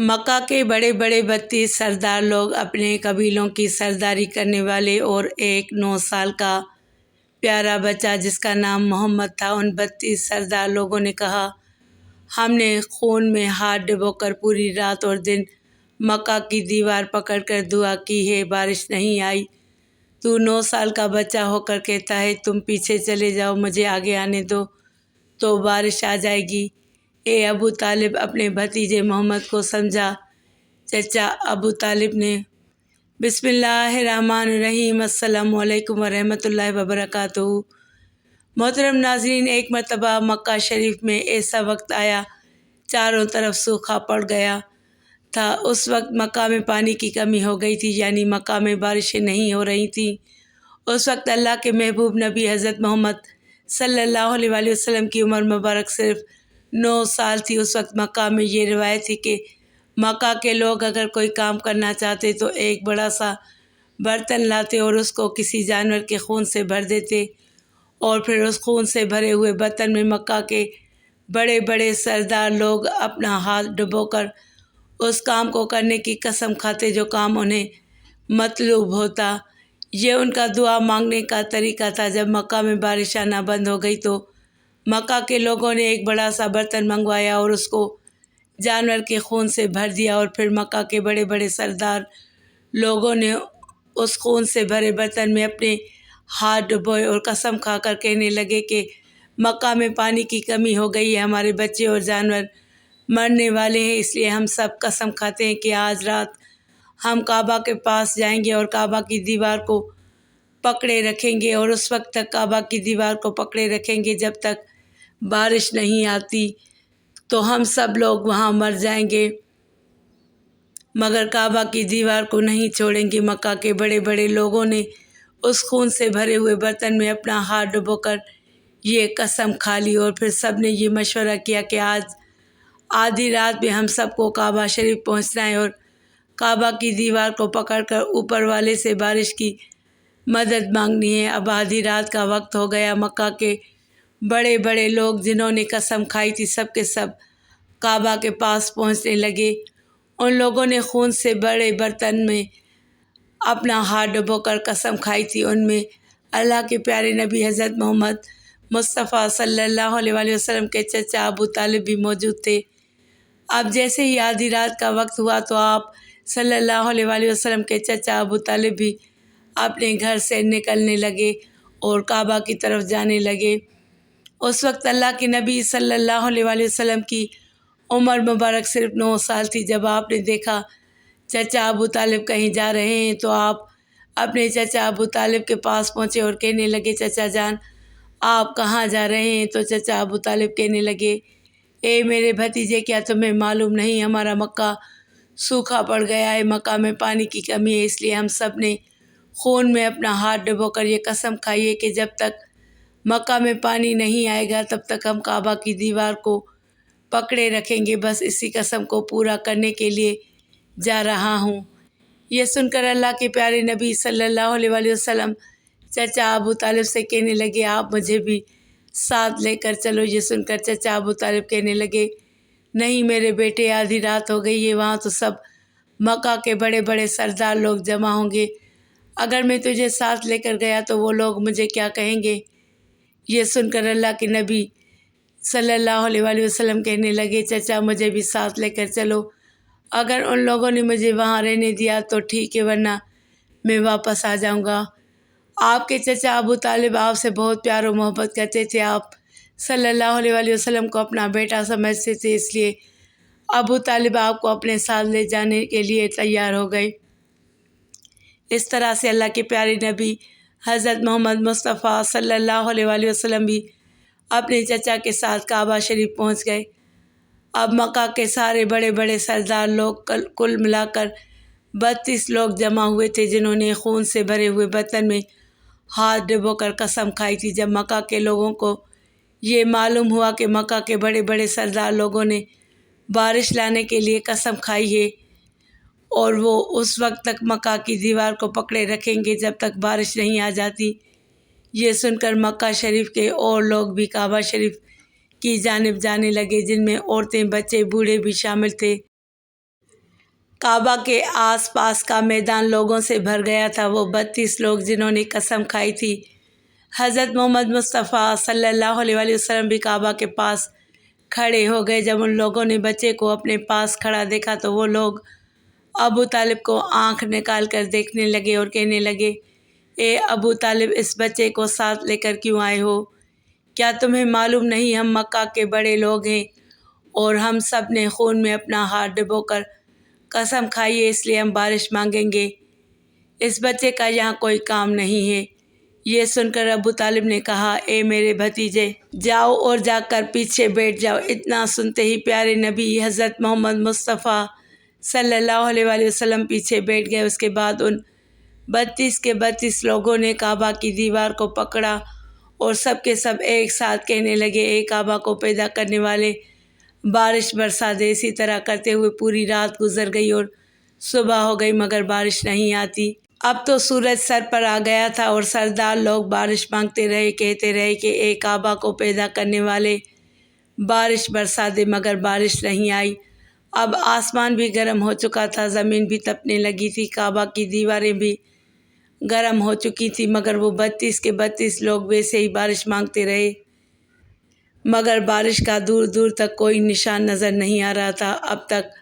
مکہ کے بڑے بڑے 32 سردار لوگ اپنے قبیلوں کی سرداری کرنے والے اور ایک 9 سال کا پیارا بچہ جس کا نام محمد تھا، ان 32 سردار لوگوں نے کہا، ہم نے خون میں ہاتھ ڈبو کر پوری رات اور دن مکہ کی دیوار پکڑ کر دعا کی ہے، بارش نہیں آئی۔ تو 9 سال کا بچہ ہو کر کہتا ہے تم پیچھے چلے جاؤ، مجھے آگے آنے دو تو بارش آ جائے گی۔ اے ابو طالب اپنے بھتیجے محمد کو سمجھا۔ چچا ابو طالب نے بسم اللہ الرحمن الرحیم، السلام علیکم ورحمۃ اللہ وبرکاتہ۔ محترم ناظرین، ایک مرتبہ مکہ شریف میں ایسا وقت آیا، چاروں طرف سوکھا پڑ گیا تھا۔ اس وقت مکہ میں پانی کی کمی ہو گئی تھی، یعنی مکہ میں بارشیں نہیں ہو رہی تھیں۔ اس وقت اللہ کے محبوب نبی حضرت محمد صلی اللہ علیہ وآلہ وسلم کی عمر مبارک صرف 9 سال تھی۔ اس وقت مکہ میں یہ روایت تھی کہ مکہ کے لوگ اگر کوئی کام کرنا چاہتے تو ایک بڑا سا برتن لاتے اور اس کو کسی جانور کے خون سے بھر دیتے، اور پھر اس خون سے بھرے ہوئے برتن میں مکہ کے بڑے بڑے سردار لوگ اپنا ہاتھ ڈبو کر اس کام کو کرنے کی قسم کھاتے جو کام انہیں مطلوب ہوتا۔ یہ ان کا دعا مانگنے کا طریقہ تھا۔ جب مکہ میں بارش آنا بند ہو گئی تو مکہ کے لوگوں نے ایک بڑا سا برتن منگوایا اور اس کو جانور کے خون سے بھر دیا، اور پھر مکہ کے بڑے بڑے سردار لوگوں نے اس خون سے بھرے برتن میں اپنے ہاتھ ڈبوئے اور قسم کھا کر کہنے لگے کہ مکہ میں پانی کی کمی ہو گئی ہے، ہمارے بچے اور جانور مرنے والے ہیں، اس لیے ہم سب قسم کھاتے ہیں کہ آج رات ہم کعبہ کے پاس جائیں گے اور کعبہ کی دیوار کو پکڑے رکھیں گے، اور اس وقت تک کعبہ کی دیوار کو پکڑے رکھیں گے جب تک بارش نہیں آتی، تو ہم سب لوگ وہاں مر جائیں گے مگر کعبہ کی دیوار کو نہیں چھوڑیں گے۔ مکہ کے بڑے بڑے لوگوں نے اس خون سے بھرے ہوئے برتن میں اپنا ہاتھ ڈبو کر یہ قسم کھا لی، اور پھر سب نے یہ مشورہ کیا کہ آج آدھی رات میں ہم سب کو کعبہ شریف پہنچنا ہے اور کعبہ کی دیوار کو پکڑ کر اوپر والے سے بارش کی مدد مانگنی ہے۔ اب آدھی رات کا وقت ہو گیا۔ مکہ کے بڑے بڑے لوگ جنہوں نے قسم کھائی تھی سب کے سب کعبہ کے پاس پہنچنے لگے۔ ان لوگوں نے خون سے بڑے برتن میں اپنا ہاتھ ڈبو کر قسم کھائی تھی، ان میں اللہ کے پیارے نبی حضرت محمد مصطفیٰ صلی اللہ علیہ وآلہ وسلم کے چچا ابو طالب بھی موجود تھے۔ اب جیسے ہی آدھی رات کا وقت ہوا تو آپ صلی اللہ علیہ وآلہ وسلم کے چچا ابو طالب بھی اپنے گھر سے نکلنے لگے اور کعبہ کی طرف جانے لگے۔ اس وقت اللہ کے نبی صلی اللہ علیہ وآلہ وسلم کی عمر مبارک صرف 9 سال تھی۔ جب آپ نے دیکھا چچا ابو طالب کہیں جا رہے ہیں تو آپ اپنے چچا ابو طالب کے پاس پہنچے اور کہنے لگے، چچا جان آپ کہاں جا رہے ہیں؟ تو چچا ابو طالب کہنے لگے، اے میرے بھتیجے، کیا تمہیں معلوم نہیں ہمارا مکہ سوکھا پڑ گیا ہے، مکہ میں پانی کی کمی ہے، اس لیے ہم سب نے خون میں اپنا ہاتھ ڈبو کر یہ قسم کھائی ہے کہ جب تک مکہ میں پانی نہیں آئے گا تب تک ہم کعبہ کی دیوار کو پکڑے رکھیں گے، بس اسی قسم کو پورا کرنے کے لیے جا رہا ہوں۔ یہ سن کر اللہ کے پیارے نبی صلی اللہ علیہ وآلہ وسلم چچا ابو طالب سے کہنے لگے، آپ مجھے بھی ساتھ لے کر چلو۔ یہ سن کر چچا ابو طالب کہنے لگے، نہیں میرے بیٹے، آدھی رات ہو گئی ہے، وہاں تو سب مکہ کے بڑے بڑے سردار لوگ جمع ہوں گے، اگر میں تجھے ساتھ لے کر گیا تو وہ لوگ مجھے کیا کہیں گے؟ یہ سن کر اللہ کے نبی صلی اللہ علیہ وآلہ وسلم کہنے لگے، چچا مجھے بھی ساتھ لے کر چلو، اگر ان لوگوں نے مجھے وہاں رہنے دیا تو ٹھیک ہے، ورنہ میں واپس آ جاؤں گا۔ آپ کے چچا ابو طالب آپ سے بہت پیار و محبت کرتے تھے، آپ صلی اللہ علیہ وآلہ وسلم کو اپنا بیٹا سمجھتے تھے، اس لیے ابو طالب آپ کو اپنے ساتھ لے جانے کے لیے تیار ہو گئے۔ اس طرح سے اللہ کے پیارے نبی حضرت محمد مصطفیٰ صلی اللہ علیہ وآلہ وسلم بھی اپنے چچا کے ساتھ کعبہ شریف پہنچ گئے۔ اب مکہ کے سارے بڑے بڑے سردار لوگ کل ملا کر 32 لوگ جمع ہوئے تھے، جنہوں نے خون سے بھرے ہوئے برتن میں ہاتھ ڈبو کر قسم کھائی تھی۔ جب مکہ کے لوگوں کو یہ معلوم ہوا کہ مکہ کے بڑے بڑے سردار لوگوں نے بارش لانے کے لیے قسم کھائی ہے اور وہ اس وقت تک مکہ کی دیوار کو پکڑے رکھیں گے جب تک بارش نہیں آ جاتی، یہ سن کر مکہ شریف کے اور لوگ بھی کعبہ شریف کی جانب جانے لگے، جن میں عورتیں، بچے، بوڑھے بھی شامل تھے۔ کعبہ کے آس پاس کا میدان لوگوں سے بھر گیا تھا۔ وہ 32 لوگ جنہوں نے قسم کھائی تھی، حضرت محمد مصطفیٰ صلی اللہ علیہ وآلہ وسلم بھی کعبہ کے پاس کھڑے ہو گئے۔ جب ان لوگوں نے بچے کو اپنے پاس کھڑا دیکھا تو وہ لوگ ابو طالب کو آنکھ نکال کر دیکھنے لگے اور کہنے لگے، اے ابو طالب، اس بچے کو ساتھ لے کر کیوں آئے ہو؟ کیا تمہیں معلوم نہیں ہم مکہ کے بڑے لوگ ہیں اور ہم سب نے خون میں اپنا ہاتھ ڈبو کر قسم کھائی ہے، اس لیے ہم بارش مانگیں گے۔ اس بچے کا یہاں کوئی کام نہیں ہے۔ یہ سن کر ابو طالب نے کہا، اے میرے بھتیجے، جاؤ اور جا کر پیچھے بیٹھ جاؤ۔ اتنا سنتے ہی پیارے نبی حضرت محمد مصطفیٰ صلی اللہ علیہ وآلہ وسلم پیچھے بیٹھ گئے۔ اس کے بعد ان 32 کے 32 لوگوں نے کعبہ کی دیوار کو پکڑا اور سب کے سب ایک ساتھ کہنے لگے، اے کعبہ کو پیدا کرنے والے، بارش برسا دے۔ اسی طرح کرتے ہوئے پوری رات گزر گئی اور صبح ہو گئی مگر بارش نہیں آتی۔ اب تو سورج سر پر آ گیا تھا اور سردار لوگ بارش مانگتے رہے، کہتے رہے کہ اے کعبہ کو پیدا کرنے والے، بارش برسا دے، مگر بارش نہیں آئی۔ اب آسمان بھی گرم ہو چکا تھا، زمین بھی تپنے لگی تھی، کعبہ کی دیواریں بھی گرم ہو چکی تھی، مگر وہ 32 کے 32 لوگ ویسے ہی بارش مانگتے رہے، مگر بارش کا دور دور تک کوئی نشان نظر نہیں آ رہا تھا۔ اب تک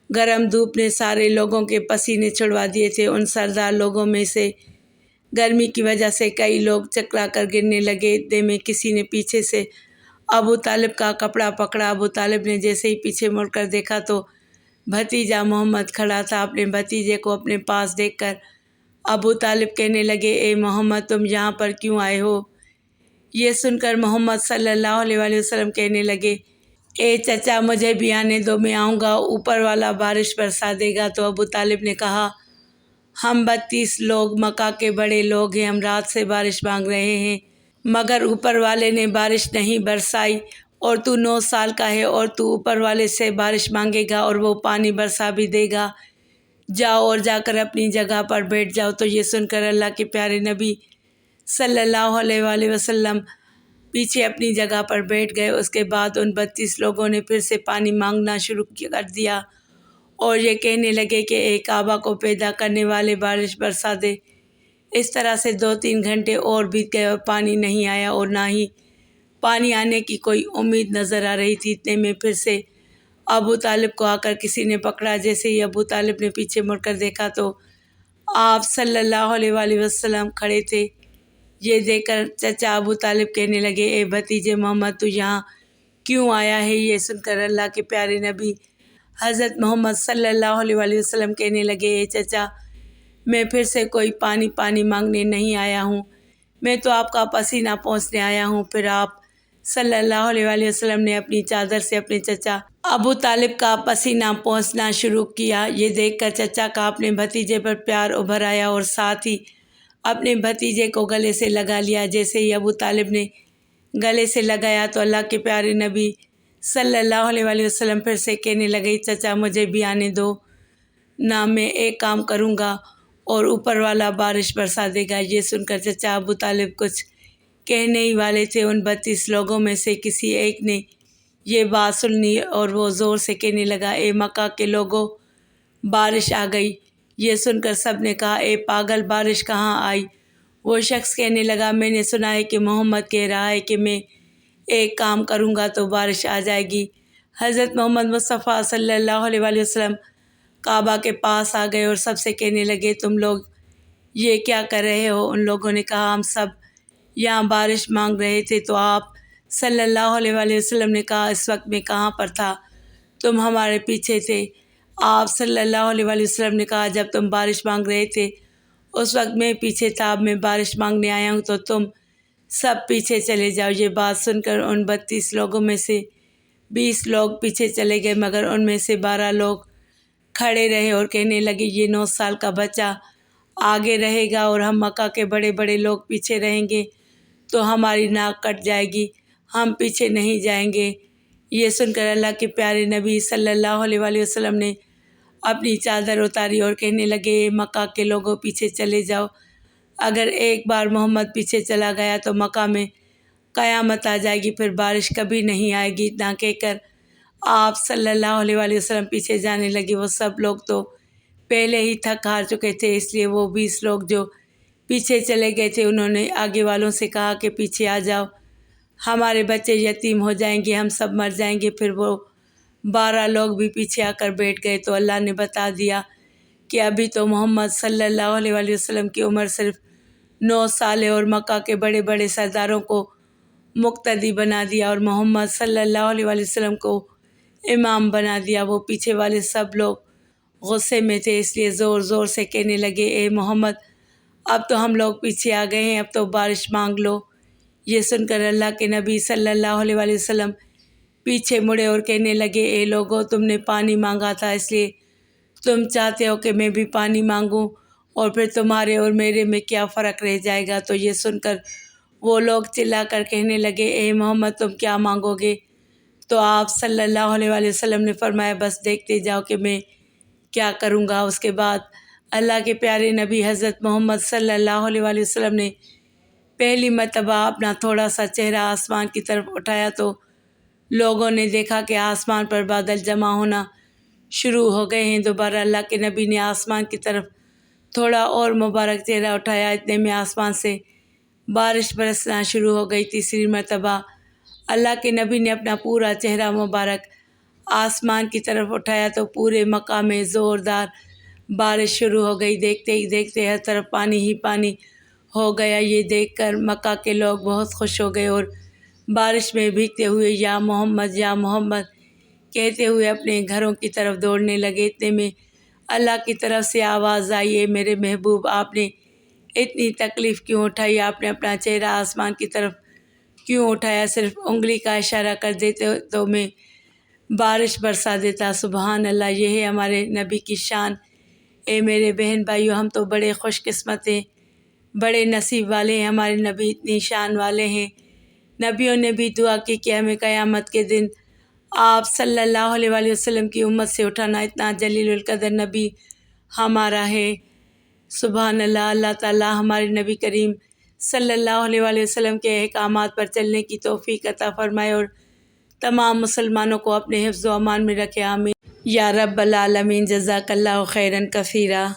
گرم دھوپ نے سارے لوگوں کے پسینے چھڑوا دیے تھے۔ ان سردار لوگوں میں سے گرمی کی وجہ سے کئی لوگ چکرا کر گرنے لگے۔ اتنے میں کسی نے پیچھے سے ابو طالب کا کپڑا پکڑا۔ ابو طالب نے جیسے ہی پیچھے مڑ کر دیکھا تو بھتیجا محمد کھڑا تھا۔ اپنے بھتیجے کو اپنے پاس دیکھ کر ابو طالب کہنے لگے، اے محمد، تم یہاں پر کیوں آئے ہو؟ یہ سن کر محمد صلی اللہ علیہ وآلہ وسلم کہنے لگے، اے چچا، مجھے بھی آنے دو، میں آؤں گا، اوپر والا بارش برسا دے گا۔ تو ابو طالب نے کہا، ہم 32 لوگ مکہ کے بڑے لوگ ہیں، ہم رات سے بارش مانگ رہے ہیں، مگر اوپر والے نے بارش نہیں برسائی، اور تو 9 سال کا ہے اور تو اوپر والے سے بارش مانگے گا اور وہ پانی برسا بھی دے گا، جاؤ اور جا کر اپنی جگہ پر بیٹھ جاؤ۔ تو یہ سن کر اللہ کے پیارے نبی صلی اللہ علیہ وآلہ وسلم پیچھے اپنی جگہ پر بیٹھ گئے۔ اس کے بعد ان 32 لوگوں نے پھر سے پانی مانگنا شروع کر دیا اور یہ کہنے لگے کہ اے کعبہ کو پیدا کرنے والے، بارش برسا دے۔ اس طرح سے 2-3 گھنٹے اور بیت گئے اور پانی نہیں آیا اور نہ ہی پانی آنے کی کوئی امید نظر آ رہی تھی۔ اتنے میں پھر سے ابو طالب کو آ کر کسی نے پکڑا۔ جیسے ہی ابو طالب نے پیچھے مڑ کر دیکھا تو آپ صلی اللہ علیہ وآلہ وسلم کھڑے تھے۔ یہ دیکھ کر چچا ابو طالب کہنے لگے، اے بھتیجے محمد، تو یہاں کیوں آیا ہے؟ یہ سن کر اللہ کے پیارے نبی حضرت محمد صلی اللہ علیہ وآلہ وسلم کہنے لگے، اے چچا، میں پھر سے کوئی پانی مانگنے نہیں آیا ہوں، میں تو آپ کا پسینہ پوچھنے آیا ہوں۔ پھر آپ صلی اللہ علیہ وآلہ وسلم نے اپنی چادر سے اپنے چچا ابو طالب کا پسینہ پوچھنا شروع کیا۔ یہ دیکھ کر چچا کا اپنے بھتیجے پر پیار ابھر آیا اور ساتھ ہی اپنے بھتیجے کو گلے سے لگا لیا۔ جیسے ہی ابو طالب نے گلے سے لگایا تو اللہ کے پیارے نبی صلی اللہ علیہ وآلہ وسلم پھر سے کہنے لگے، چچا، مجھے بھی آنے دو نا، میں ایک کام کروں گا اور اوپر والا بارش برسا دے گا۔ یہ سن کر چچا ابو طالب کچھ کہنے ہی والے تھے، ان 32 لوگوں میں سے کسی ایک نے یہ بات سن لی اور وہ زور سے کہنے لگا، اے مکہ کے لوگوں، بارش آ گئی۔ یہ سن کر سب نے کہا، اے پاگل، بارش کہاں آئی؟ وہ شخص کہنے لگا، میں نے سنا ہے کہ محمد کہہ رہا ہے کہ میں ایک کام کروں گا تو بارش آ جائے گی۔ حضرت محمد مصطفیٰ صلی اللہ علیہ وآلہ وسلم کعبہ کے پاس آ گئے اور سب سے کہنے لگے، تم لوگ یہ کیا کر رہے ہو؟ ان لوگوں نے کہا، ہم سب یہاں بارش مانگ رہے تھے۔ تو آپ صلی اللہ علیہ وآلہ وسلم نے کہا، اس وقت میں کہاں پر تھا؟ تم ہمارے پیچھے تھے۔ آپ صلی اللہ علیہ وآلہ وسلم نے کہا، جب تم بارش مانگ رہے تھے اس وقت میں پیچھے تھا، اب میں بارش مانگنے آیا ہوں تو تم سب پیچھے چلے جاؤ۔ یہ بات سن کر ان 32 لوگوں میں سے 20 لوگ پیچھے چلے گئے، مگر ان میں سے 12 لوگ کھڑے رہے اور کہنے لگے، یہ 9 سال کا بچہ آگے رہے گا اور ہم مکہ کے بڑے بڑے لوگ پیچھے رہیں گے تو ہماری ناک کٹ جائے گی، ہم پیچھے نہیں جائیں گے۔ یہ سن کر اللہ کے پیارے نبی صلی اللہ علیہ وآلہ وسلم نے اپنی چادر اتاری اور کہنے لگے، مکہ کے لوگوں، پیچھے چلے جاؤ، اگر ایک بار محمد پیچھے چلا گیا تو مکہ میں قیامت آ جائے گی، پھر بارش کبھی نہیں آئے گی۔ اتنا کہہ کر آپ صلی اللہ علیہ وآلہ وسلم پیچھے جانے لگے۔ وہ سب لوگ تو پہلے ہی تھک ہار چکے تھے، اس لیے وہ 20 لوگ جو پیچھے چلے گئے تھے انہوں نے آگے والوں سے کہا کہ پیچھے آ جاؤ، ہمارے بچے یتیم ہو جائیں گے، ہم سب مر جائیں گے۔ پھر وہ 12 لوگ بھی پیچھے آ کر بیٹھ گئے تو اللہ نے بتا دیا کہ ابھی تو محمد صلی اللہ علیہ وآلہ وسلم کی عمر صرف 9 سال ہے، اور مکہ کے بڑے بڑے سرداروں کو مقتدی بنا دیا اور محمد صلی اللہ علیہ وآلہ وسلم کو امام بنا دیا۔ وہ پیچھے والے سب لوگ غصے میں تھے، اس لیے زور زور سے کہنے لگے، اے محمد اب تو ہم لوگ پیچھے آ گئے ہیں، اب تو بارش مانگ لو۔ یہ سن کر اللہ کے نبی صلی اللہ علیہ وآلہ وسلم پیچھے مڑے اور کہنے لگے، اے لوگو تم نے پانی مانگا تھا، اس لیے تم چاہتے ہو کہ میں بھی پانی مانگوں، اور پھر تمہارے اور میرے میں کیا فرق رہ جائے گا؟ تو یہ سن کر وہ لوگ چلا کر کہنے لگے، اے محمد تم کیا مانگو گے؟ تو آپ صلی اللہ علیہ وآلہ وسلم نے فرمایا، بس دیکھتے جاؤ کہ میں کیا کروں گا۔ اس کے بعد اللہ کے پیارے نبی حضرت محمد صلی اللہ علیہ وآلہ وسلم نے پہلی مرتبہ اپنا تھوڑا سا چہرہ آسمان کی طرف اٹھایا تو لوگوں نے دیکھا کہ آسمان پر بادل جمع ہونا شروع ہو گئے ہیں۔ دوبارہ اللہ کے نبی نے آسمان کی طرف تھوڑا اور مبارک چہرہ اٹھایا، اتنے میں آسمان سے بارش برسنا شروع ہو گئی۔ تیسری مرتبہ اللہ کے نبی نے اپنا پورا چہرہ مبارک آسمان کی طرف اٹھایا تو پورے مکہ میں زوردار بارش شروع ہو گئی۔ دیکھتے ہی دیکھتے ہر طرف پانی ہی پانی ہو گیا۔ یہ دیکھ کر مکہ کے لوگ بہت خوش ہو گئے اور بارش میں بھیگتے ہوئے یا محمد یا محمد کہتے ہوئے اپنے گھروں کی طرف دوڑنے لگے۔ اتنے میں اللہ کی طرف سے آواز آئی، اے میرے محبوب آپ نے اتنی تکلیف کیوں اٹھائی؟ آپ نے اپنا چہرہ آسمان کی طرف کیوں اٹھایا؟ صرف انگلی کا اشارہ کر دیتے تو میں بارش برسا دیتا۔ سبحان اللہ، یہ ہے ہمارے نبی کی شان۔ اے میرے بہن بھائیو، ہم تو بڑے خوش قسمت ہیں، بڑے نصیب والے ہیں، ہمارے نبی اتنی شان والے ہیں۔ نبیوں نے بھی دعا کی کہ ہمیں قیامت کے دن آپ صلی اللہ علیہ وآلہ وسلم کی امت سے اٹھانا، اتنا جلیل القدر نبی ہمارا ہے۔ سبحان اللہ، اللہ تعالیٰ ہمارے نبی کریم صلی اللہ علیہ وآلہ وسلم کے احکامات پر چلنے کی توفیق عطا فرمائے اور تمام مسلمانوں کو اپنے حفظ و امان میں رکھے، آمین یا رب العالمین۔ جزاک اللہ خیراً کثیرا۔